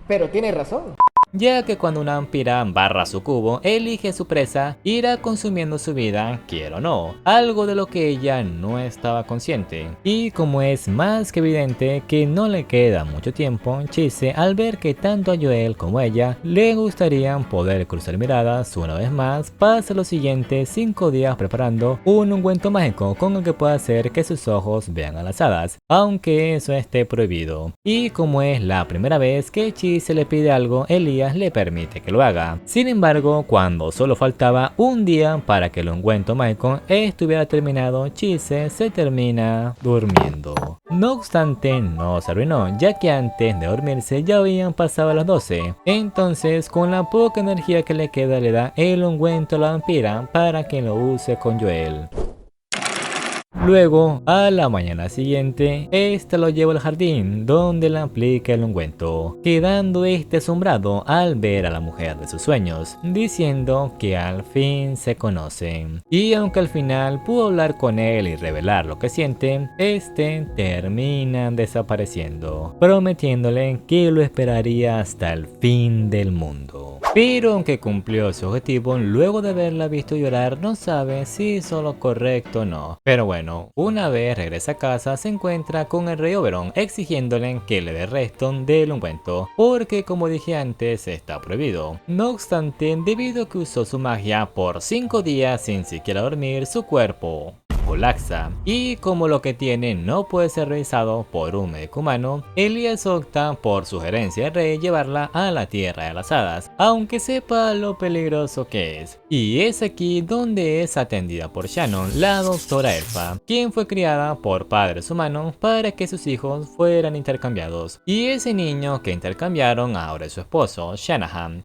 Pero tiene razón. Ya que cuando una vampira barra su cubo, elige a su presa, irá consumiendo su vida, quiera o no, algo de lo que ella no estaba consciente. Y como es más que evidente que no le queda mucho tiempo, Chise, al ver que tanto a Joel como a ella le gustaría poder cruzar miradas una vez más, pasa los siguientes 5 días preparando un ungüento mágico con el que pueda hacer que sus ojos vean a las hadas, aunque eso esté prohibido. Y como es la primera vez que Chise le pide algo, Elías le permite que lo haga. Sin embargo, cuando solo faltaba un día para que el ungüento mágico estuviera terminado, Chise se termina durmiendo. No obstante, no se arruinó, ya que antes de dormirse ya habían pasado las 12. Entonces, con la poca energía que le queda, le da el ungüento a la vampira para que lo use con Joel. Luego, a la mañana siguiente, esta lo lleva al jardín, donde le aplica el ungüento, quedando este asombrado al ver a la mujer de sus sueños, diciendo que al fin se conocen. Y aunque al final pudo hablar con él y revelar lo que siente, este termina desapareciendo, prometiéndole que lo esperaría hasta el fin del mundo. Pero aunque cumplió su objetivo, luego de haberla visto llorar, no sabe si hizo lo correcto o no. Pero bueno, una vez regresa a casa, se encuentra con el rey Oberon, exigiéndole que le dé el resto del ungüento, porque como dije antes, está prohibido. No obstante, debido a que usó su magia por 5 días sin siquiera dormir, su cuerpo colapsa, y como lo que tiene no puede ser revisado por un médico humano, Elías opta por sugerencia del rey llevarla a la tierra de las hadas, aunque sepa lo peligroso que es. Y es aquí donde es atendida por Shannon, la doctora elfa, quien fue criada por padres humanos para que sus hijos fueran intercambiados, y ese niño que intercambiaron ahora es su esposo, Shanahan.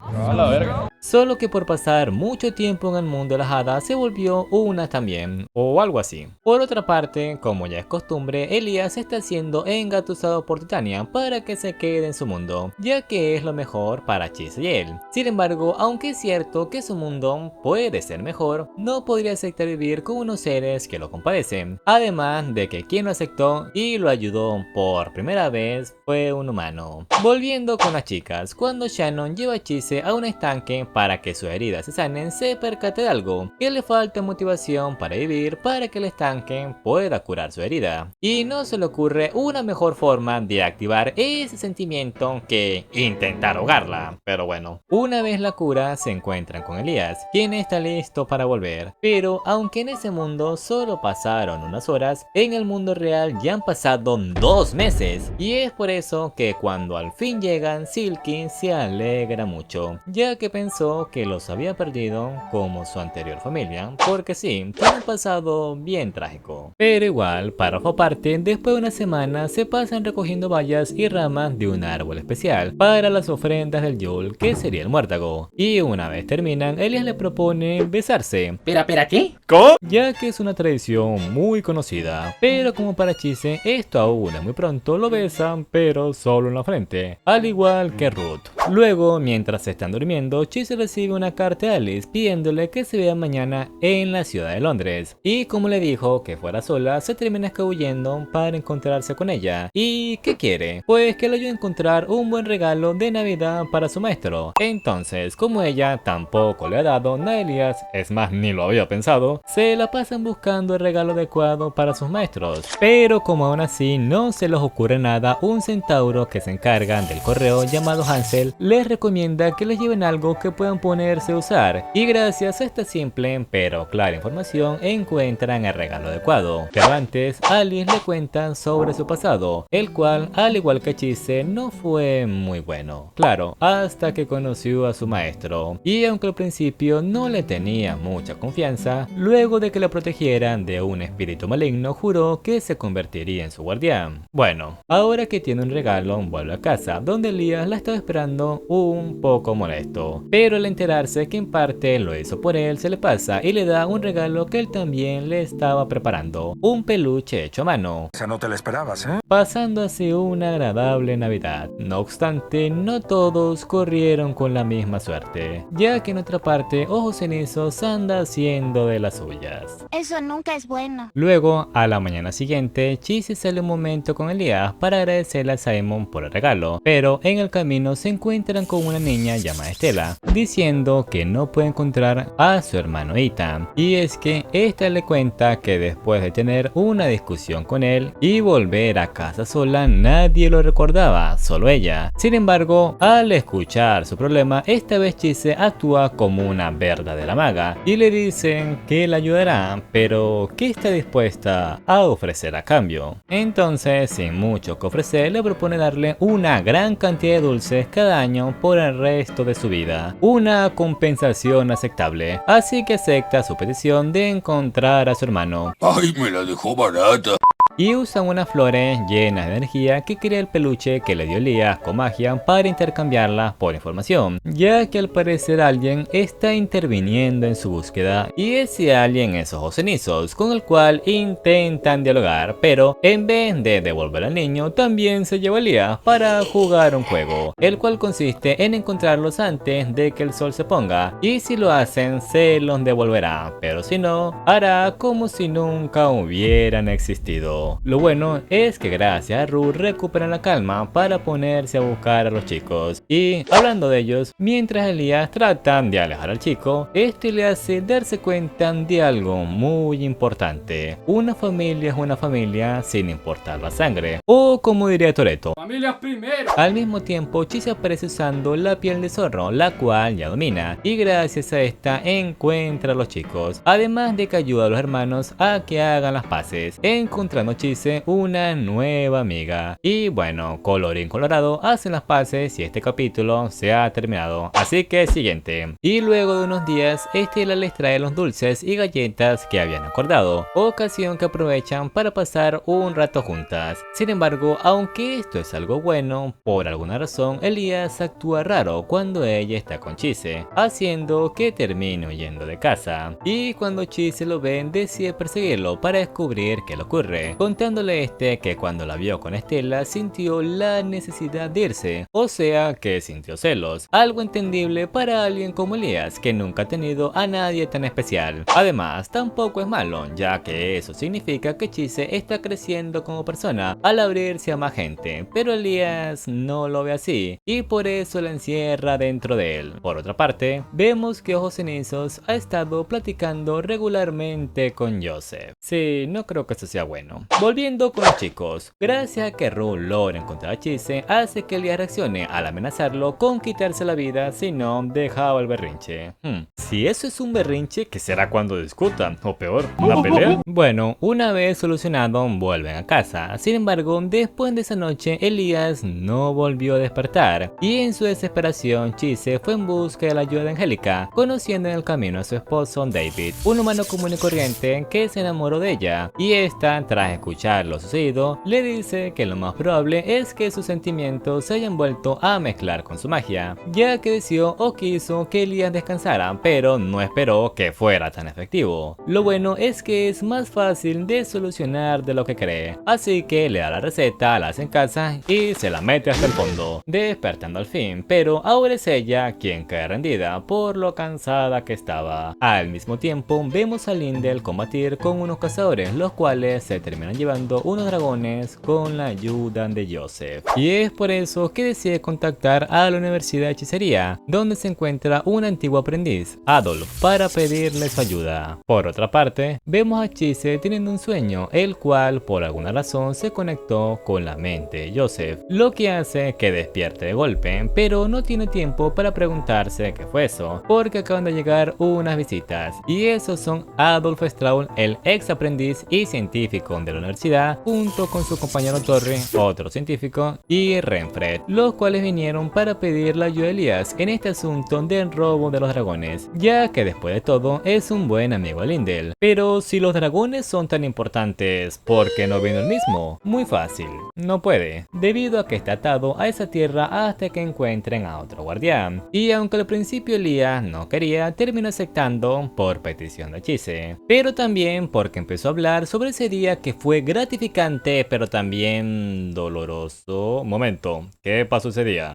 Solo que por pasar mucho tiempo en el mundo de las hadas se volvió una también, o algo así. Por otra parte, como ya es costumbre, Elías está siendo engatusado por Titania para que se quede en su mundo, ya que es lo mejor para Chise y él. Sin embargo, aunque es cierto que su mundo puede ser mejor, no podría aceptar vivir con unos seres que lo compadecen. Además de que quien lo aceptó y lo ayudó por primera vez fue un humano. Volviendo con las chicas, cuando Shannon lleva a Chise a un estanque para que sus heridas se sanen, se percata de algo, que le falta motivación para vivir para que el estanque pueda curar su herida. Y no se le ocurre una mejor forma de activar ese sentimiento que intentar ahogarla. Pero bueno, una vez la cura, se encuentran con Elías, quien está listo para volver. Pero aunque en ese mundo solo pasaron unas horas, en el mundo real ya han pasado 2 meses. Y es por eso que cuando al fin llegan, Silky se alegra mucho, ya que pensó que los había perdido como su anterior familia, porque sí, fue un pasado bien trágico. Pero igual, párrafo aparte, después de una semana se pasan recogiendo bayas y ramas de un árbol especial para las ofrendas del Yule, que sería el muérdago. Y una vez terminan, Elías le propone besarse. ¿Espera, qué? Ya que es una tradición muy conocida. Pero como para Chise esto aún es muy pronto, lo besan, pero solo en la frente, al igual que Ruth. Luego, mientras están durmiendo, Chise recibe una carta de Alice pidiéndole que se vean mañana en la ciudad de Londres. Y como le dijo que fuera sola, se termina escabullendo para encontrarse con ella. ¿Y qué quiere? Pues que le ayude a encontrar un buen regalo de Navidad para su maestro. Entonces, como ella tampoco le ha dado nada a Elías, es más, ni lo había pensado, se la pasan buscando el regalo adecuado para sus maestros. Pero como aún así no se les ocurre nada, un centauro que se encarga del correo llamado Hansel les recomienda que les lleven algo que puedan ponerse a usar. Y gracias a esta simple pero clara información encuentran el regalo adecuado. Pero antes, Alice le cuentan sobre su pasado, el cual, al igual que Chise, no fue muy bueno. Claro, hasta que conoció a su maestro. Y aunque al principio no le tenía mucha confianza, luego de que la protegieran de un espíritu maligno, juró que se convertiría en su guardián. Bueno, ahora que tiene un regalo, vuelve a casa, donde Elías la estaba esperando un poco molesto. Pero al enterarse que en parte lo hizo por él, se le pasa y le da un regalo que él también le estaba preparando, un peluche hecho a mano. Esa no te la esperabas, ¿eh? Pasando así una agradable Navidad. No obstante, no todos corrieron con la misma suerte, ya que en otra parte, Ojos Cenizos anda haciendo de las suyas. Eso nunca es bueno. Luego, a la mañana siguiente, Chise sale un momento con Elías para agradecerle a Simon por el regalo, pero en el camino se encuentran con una niña llamada Estela, diciendo que no puede encontrar a su hermano Ethan. Y es que esta le cuenta que después de tener una discusión con él y volver a casa sola, nadie lo recordaba, solo ella. Sin embargo, al escuchar su problema, esta vez Chise actúa como una verdadera maga y le dicen que la ayudará, pero que está dispuesta a ofrecer a cambio. Entonces, sin mucho que ofrecer, le propone darle una gran cantidad de dulces cada año por el resto de su vida, una compensación aceptable. Así que acepta su petición de encontrar a su hermano. Ay, me la dejó barata. Y usan unas flores llenas de energía que crea el peluche que le dio Elías con magia para intercambiarlas por información, ya que al parecer alguien está interviniendo en su búsqueda, y ese alguien es Ojos Cenizos, con el cual intentan dialogar, pero en vez de devolver al niño, también se lleva a Elías para jugar un juego, el cual consiste en encontrarlos antes de que el sol se ponga, y si lo hacen se los devolverá, pero si no, hará como si nunca hubieran existido. Lo bueno es que gracias a Ruth recuperan la calma para ponerse a buscar a los chicos. Y hablando de ellos, mientras Elías trata de alejar al chico, este le hace darse cuenta de algo muy importante. Una familia es una familia sin importar la sangre, o como diría Toretto, ¡Familias primero! al mismo tiempo, Chise aparece usando la piel de zorro, la cual ya domina, y gracias a esta encuentra a los chicos, además de que ayuda a los hermanos a que hagan las paces, encontrando Chise una nueva amiga. Y bueno, colorín colorado, hacen las paces y este capítulo se ha terminado. Así que siguiente. Y luego de unos días, Estela les trae los dulces y galletas que habían acordado, ocasión que aprovechan para pasar un rato juntas. Sin embargo, aunque esto es algo bueno, por alguna razón Elías actúa raro cuando ella está con Chise, haciendo que termine huyendo de casa. Y cuando Chise lo ve, decide perseguirlo para descubrir qué le ocurre, contándole que cuando la vio con Estela sintió la necesidad de irse, o sea que sintió celos, algo entendible para alguien como Elías que nunca ha tenido a nadie tan especial. Además, tampoco es malo, ya que eso significa que Chise está creciendo como persona al abrirse a más gente, pero Elías no lo ve así y por eso la encierra dentro de él. Por otra parte, vemos que Ojos Cenizos ha estado platicando regularmente con Joseph. Sí, no creo que eso sea bueno. Volviendo con los chicos, gracias a que Ru logra encontrar a Chise, hace que Elías reaccione al amenazarlo con quitarse la vida si no dejaba el berrinche. Si eso es un berrinche, ¿qué será cuando discutan? O peor, ¿una pelea? Bueno, una vez solucionado, vuelven a casa. Sin embargo, después de esa noche, Elías no volvió a despertar y en su desesperación, Chise fue en busca de la ayuda de Angélica, conociendo en el camino a su esposo David, un humano común y corriente que se enamoró de ella, y esta, tras escuchar lo sucedido, le dice que lo más probable es que sus sentimientos se hayan vuelto a mezclar con su magia, ya que deseó o quiso que Elías descansara, pero no esperó que fuera tan efectivo. Lo bueno es que es más fácil de solucionar de lo que cree, así que le da la receta, la hace en casa y se la mete hasta el fondo, despertando al fin, pero ahora es ella quien cae rendida por lo cansada que estaba. Al mismo tiempo vemos a Lindell combatir con unos cazadores, los cuales se terminan llevando unos dragones con la ayuda de Joseph, y es por eso que decide contactar a la Universidad de Hechicería, donde se encuentra un antiguo aprendiz, Adolf, para pedirle su ayuda. Por otra parte, vemos a Chise teniendo un sueño, el cual por alguna razón se conectó con la mente de Joseph, lo que hace que despierte de golpe, pero no tiene tiempo para preguntarse qué fue eso, porque acaban de llegar unas visitas, y esos son Adolf Straul, el ex aprendiz y científico de la universidad, junto con su compañero Torri, otro científico, y Renfred, los cuales vinieron para pedir la ayuda de Elías en este asunto del robo de los dragones, ya que después de todo es un buen amigo de Lindell. Pero si los dragones son tan importantes, ¿por qué no vino el mismo? Muy fácil, no puede, debido a que está atado a esa tierra hasta que encuentren a otro guardián, y aunque al principio Elías no quería, terminó aceptando por petición de Chise, pero también porque empezó a hablar sobre ese día que fue gratificante pero también doloroso. Momento, ¿qué pasó ese día?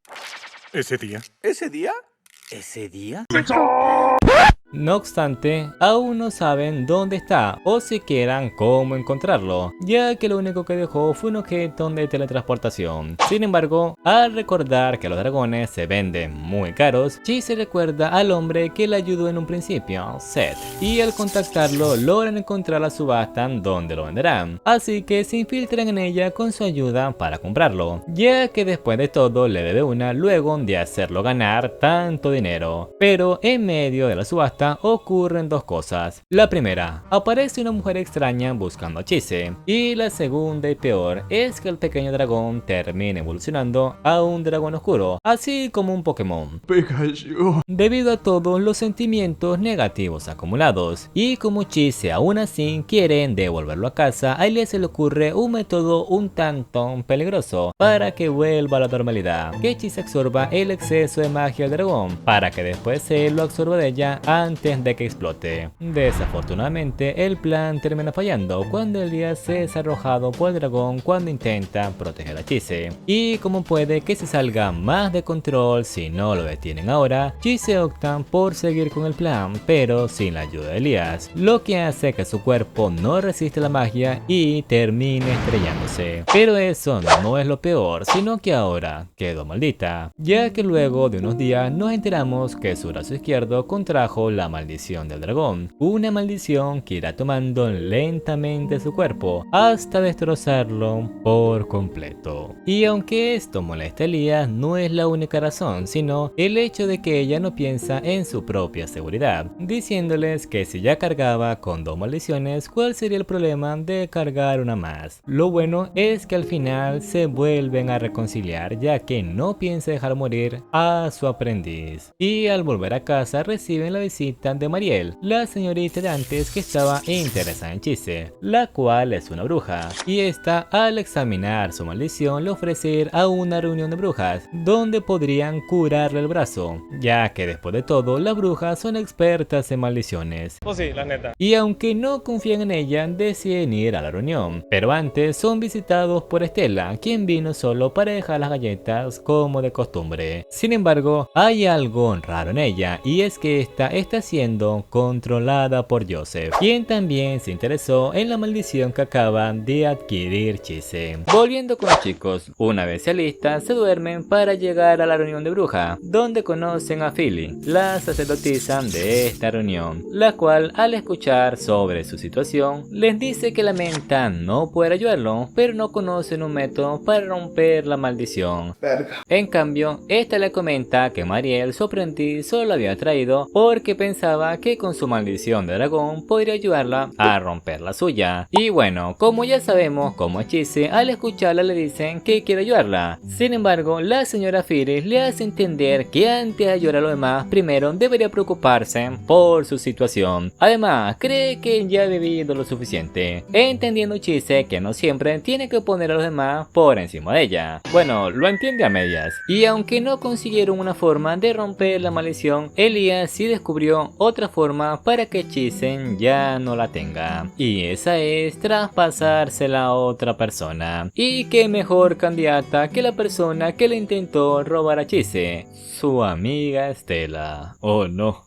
¿Ese día? ¿Ese día? ¿Ese día? No obstante, aún no saben dónde está o siquiera cómo encontrarlo, ya que lo único que dejó fue un objeto de teletransportación. Sin embargo, al recordar que los dragones se venden muy caros, Chise recuerda al hombre que le ayudó en un principio, Seth, y al contactarlo logran encontrar la subasta donde lo venderán, así que se infiltran en ella con su ayuda para comprarlo, ya que después de todo le debe una luego de hacerlo ganar tanto dinero. Pero en medio de la subasta ocurren dos cosas. La primera, aparece una mujer extraña buscando a Chise, y la segunda y peor es que el pequeño dragón termina evolucionando a un dragón oscuro, así como un Pokémon. Pikachu. Debido a todos los sentimientos negativos acumulados, y como Chise aún así quieren devolverlo a casa, a Elías se le ocurre un método un tanto peligroso para que vuelva a la normalidad, que Chise absorba el exceso de magia del dragón, para que después él lo absorba de ella antes de que explote. Desafortunadamente, el plan termina fallando cuando Elías es arrojado por el dragón cuando intenta proteger a Chise. Y como puede que se salga más de control si no lo detienen ahora, Chise opta por seguir con el plan, pero sin la ayuda de Elías, lo que hace que su cuerpo no resista la magia y termine estrellándose. Pero eso no es lo peor, sino que ahora quedó maldita, ya que luego de unos días nos enteramos que su brazo izquierdo contrajo la maldición del dragón, una maldición que irá tomando lentamente su cuerpo hasta destrozarlo por completo. Y aunque esto molesta a Elías, no es la única razón, sino el hecho de que ella no piensa en su propia seguridad, diciéndoles que si ya cargaba con dos maldiciones, ¿cuál sería el problema de cargar una más? Lo bueno es que al final se vuelven a reconciliar, ya que no piensa dejar morir a su aprendiz, y al volver a casa reciben la visita abuelita de Mariel, la señorita de antes que estaba interesada en Chise, la cual es una bruja, y esta al examinar su maldición le ofrece ir a una reunión de brujas, donde podrían curarle el brazo, ya que después de todo las brujas son expertas en maldiciones. Pues sí, la neta. Y aunque no confían en ella, deciden ir a la reunión, pero antes son visitados por Estela, quien vino solo para dejar las galletas como de costumbre. Sin embargo, hay algo raro en ella, y es que esta está siendo controlada por Joseph, quien también se interesó en la maldición que acaba de adquirir Chise. Volviendo con los chicos, una vez se alistan, se duermen para llegar a la reunión de bruja, donde conocen a Philly, la sacerdotisa de esta reunión, la cual al escuchar sobre su situación les dice que lamenta no poder ayudarlo, pero no conocen un método para romper la maldición. En cambio, esta le comenta que Mariel, su aprendiz, solo la había traído porque pensaba que con su maldición de dragón podría ayudarla a romper la suya. Y bueno, como ya sabemos cómo es Chise, al escucharla le dicen que quiere ayudarla. Sin embargo, la señora Firis le hace entender que antes de ayudar a los demás, primero debería preocuparse por su situación. Además, cree que ya ha vivido lo suficiente, entendiendo Chise que no siempre tiene que poner a los demás por encima de ella. Bueno, lo entiende a medias. Y aunque no consiguieron una forma de romper la maldición, Elías sí descubrió otra forma para que Chise ya no la tenga. Y esa es traspasársela a otra persona. Y qué mejor candidata que la persona que le intentó robar a Chise, su amiga Estela. Oh no.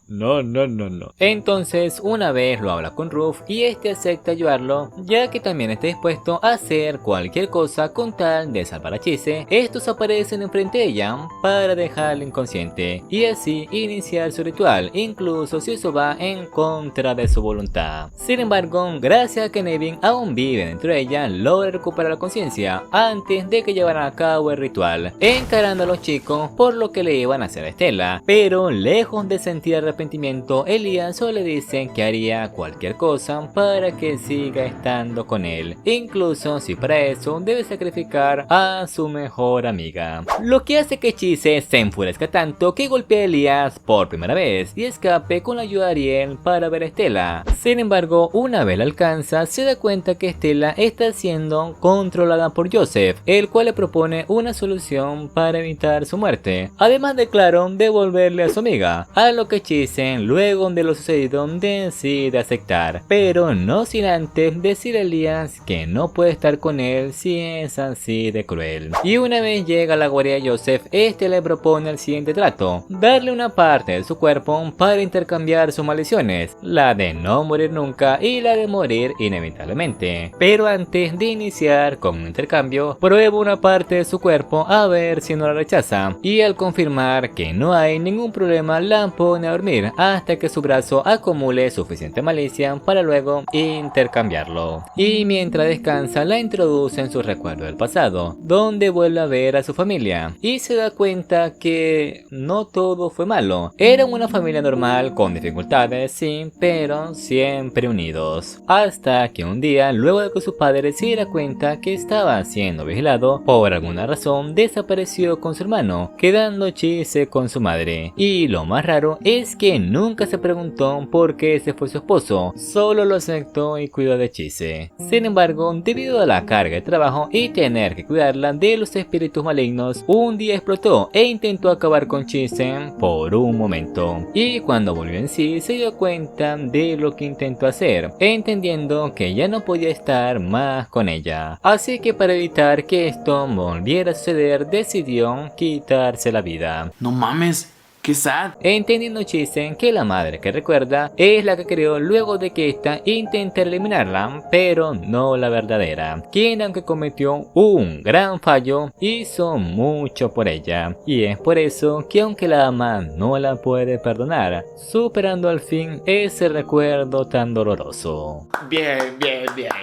Entonces una vez lo habla con Ruff y este acepta ayudarlo, ya que también está dispuesto a hacer cualquier cosa con tal de salvar a Chise. Estos aparecen enfrente de ella para dejarla inconsciente y así iniciar su ritual, incluso si eso va en contra de su voluntad. Sin embargo, gracias a que Nevin aún vive dentro de ella, logra recuperar la conciencia antes de que llevaran a cabo el ritual, encarando a los chicos por lo que le iban a hacer a Estela. Pero lejos de sentir arrepentimiento, Elías solo le dice que haría cualquier cosa para que siga estando con él, incluso si para eso debe sacrificar a su mejor amiga. Lo que hace que Chise se enfurezca tanto que golpea a Elías por primera vez y escape con la ayuda de Ariel para ver a Estela. Sin embargo, una vez la alcanza, se da cuenta que Estela está siendo controlada por Joseph, el cual le propone una solución para evitar su muerte, además de claro devolverle a su amiga, a lo que Chise, luego de lo sucedido, decide aceptar, pero no sin antes decir a Elías que no puede estar con él si es así de cruel. Y una vez llega a la guarida de Joseph, este le propone el siguiente trato: darle una parte de su cuerpo para intercambiar sus maldiciones, la de no morir nunca y la de morir inevitablemente. Pero antes de iniciar con un intercambio, prueba una parte de su cuerpo a ver si no la rechaza, y al confirmar que no hay ningún problema, la pone a dormir hasta que su brazo acumule suficiente malicia para luego intercambiarlo. Y mientras descansa, la introduce en su recuerdo del pasado, donde vuelve a ver a su familia y se da cuenta que no todo fue malo. Eran una familia normal con dificultades, sí, pero siempre unidos. Hasta que un día, luego de que su padre se diera cuenta que estaba siendo vigilado, por alguna razón desapareció con su hermano, quedando Chise con su madre. Y lo más raro es que nunca se preguntó por qué ese fue su esposo, solo lo aceptó y cuidó de Chise. Sin embargo, debido a la carga de trabajo y tener que cuidarla de los espíritus malignos, un día explotó e intentó acabar con Chise por un momento. Y cuando volvió en sí, se dio cuenta de lo que intentó hacer, entendiendo que ya no podía estar más con ella. Así que para evitar que esto volviera a suceder, decidió quitarse la vida. No mames. ¡Qué sad! Entendiendo Chise que la madre que recuerda es la que creó luego de que ésta intenta eliminarla, pero no la verdadera, quien aunque cometió un gran fallo, hizo mucho por ella, y es por eso que aunque la ama no la puede perdonar, superando al fin ese recuerdo tan doloroso. Bien.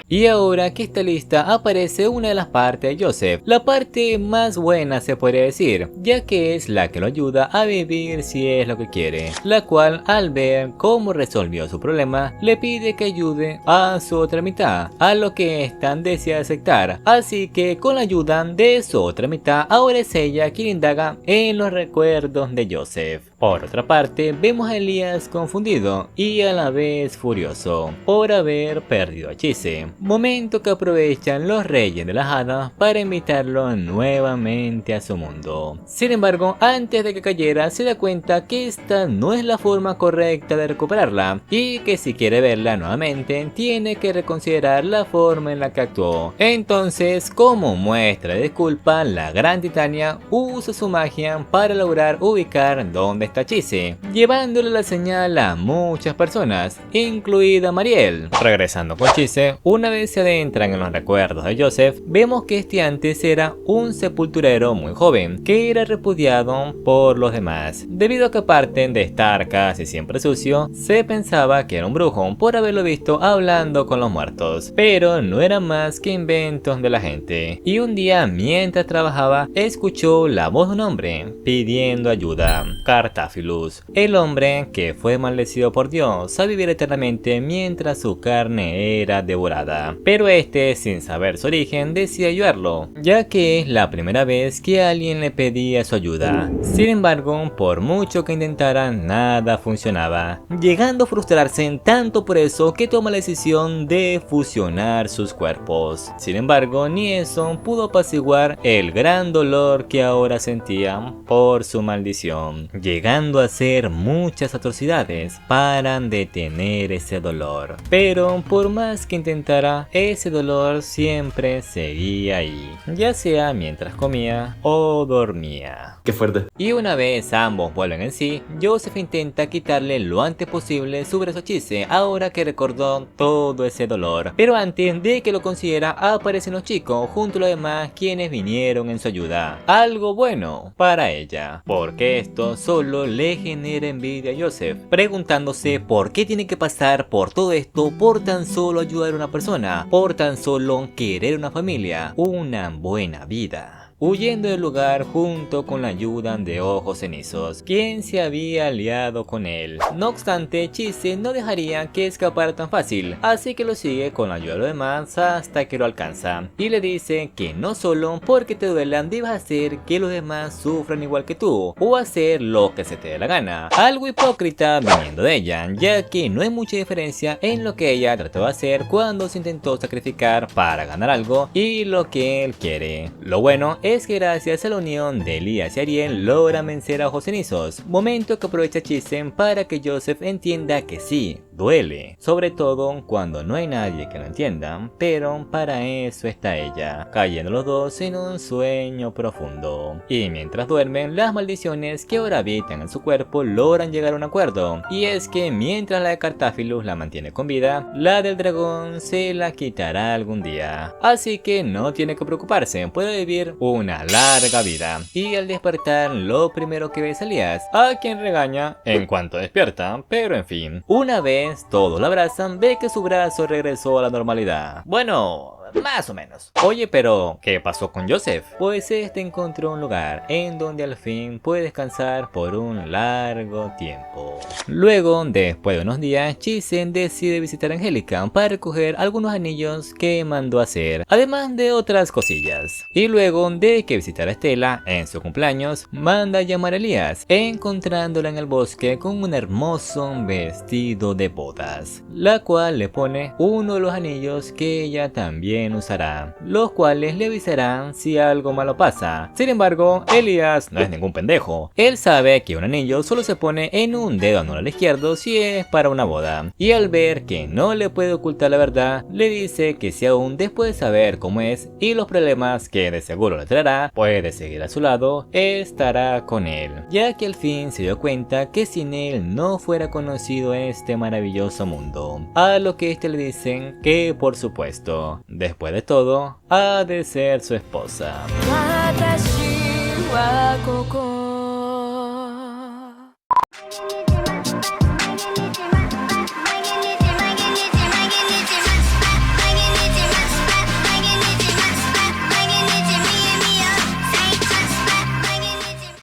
Y ahora que está lista, aparece una de las partes de Joseph, la parte más buena se podría decir, ya que es la que lo ayuda a vivir decidir si es lo que quiere, la cual al ver cómo resolvió su problema le pide que ayude a su otra mitad, a lo que esta decide aceptar, así que con la ayuda de su otra mitad ahora es ella quien indaga en los recuerdos de Joseph. Por otra parte, vemos a Elías confundido y a la vez furioso por haber perdido a Chise, momento que aprovechan los reyes de las hadas para invitarlo nuevamente a su mundo. Sin embargo, antes de que cayera se da cuenta que esta no es la forma correcta de recuperarla y que si quiere verla nuevamente tiene que reconsiderar la forma en la que actuó. Entonces, como muestra de disculpa, la gran Titania usa su magia para lograr ubicar dónde está Chise, llevándole la señal a muchas personas, incluida Mariel. Regresando con Chise, una vez se adentran en los recuerdos de Joseph, vemos que este antes era un sepulturero muy joven, que era repudiado por los demás, debido a que aparte de estar casi siempre sucio, se pensaba que era un brujo por haberlo visto hablando con los muertos, pero no era más que inventos de la gente. Y un día mientras trabajaba, escuchó la voz de un hombre pidiendo ayuda, Cartaphilus, el hombre que fue maldecido por Dios a vivir eternamente mientras su carne era devorada. Pero este, sin saber su origen, decide ayudarlo, ya que es la primera vez que alguien le pedía su ayuda. Sin embargo, por mucho que intentara, nada funcionaba, llegando a frustrarse en tanto por eso que toma la decisión de fusionar sus cuerpos. Sin embargo, ni eso pudo apaciguar el gran dolor que ahora sentía por su maldición, llegando a hacer muchas atrocidades para detener ese dolor. Pero por más que intentara, ese dolor siempre seguía ahí, ya sea mientras comía o dormía. Qué fuerte. Y una vez ambos vuelven en sí, Joseph intenta quitarle lo antes posible su brazo a Chise, ahora que recordó todo ese dolor. Pero antes de que lo considera, aparecen los chicos junto a los demás quienes vinieron en su ayuda. Algo bueno para ella, porque esto solo le genera envidia a Joseph, preguntándose por qué tiene que pasar por todo esto por tan solo ayudar a una persona, por tan solo querer una familia, una buena vida. Huyendo del lugar junto con la ayuda de Ojos Cenizos, quien se había aliado con él. No obstante, Chise no dejaría que escapara tan fácil, así que lo sigue con la ayuda de los demás hasta que lo alcanza, y le dice que no solo porque te duelan debes hacer que los demás sufran igual que tú, o hacer lo que se te dé la gana. Algo hipócrita viniendo de ella, ya que no hay mucha diferencia en lo que ella trató de hacer cuando se intentó sacrificar para ganar algo y lo que él quiere. Lo bueno es que gracias a la unión de Elías y Ariel logran vencer a Ojos Cenizos, momento que aprovecha Chise para que Joseph entienda que sí, duele, sobre todo cuando no hay nadie que lo entienda, pero para eso está ella, cayendo los dos en un sueño profundo. Y mientras duermen, las maldiciones que ahora habitan en su cuerpo logran llegar a un acuerdo, y es que mientras la de Cartaphilus la mantiene con vida, la del dragón se la quitará algún día, así que no tiene que preocuparse, puede vivir una larga vida. Y al despertar, lo primero que ve es a Elías, a quien regaña en cuanto despierta, pero en fin, una vez todos lo abrazan, ve que su brazo regresó a la normalidad. Bueno, más o menos. Oye, pero ¿qué pasó con Joseph? Pues este encontró un lugar en donde al fin puede descansar por un largo tiempo. Luego, después de unos días, Chise decide visitar a Angélica para recoger algunos anillos que mandó a hacer, además de otras cosillas. Y luego de que visitara a Estela en su cumpleaños, manda a llamar a Elías, encontrándola en el bosque con un hermoso vestido de bodas, la cual le pone uno de los anillos que ella también usará, los cuales le avisarán si algo malo pasa. Sin embargo, Elías no es ningún pendejo. Él sabe que un anillo solo se pone en un dedo anular izquierdo si es para una boda, y al ver que no le puede ocultar la verdad, le dice que si aún después de saber cómo es y los problemas que de seguro le traerá, puede seguir a su lado, estará con él, ya que al fin se dio cuenta que sin él no fuera conocido este maravilloso mundo. A lo que este le dicen que por supuesto, después de todo, ha de ser su esposa. 私はここ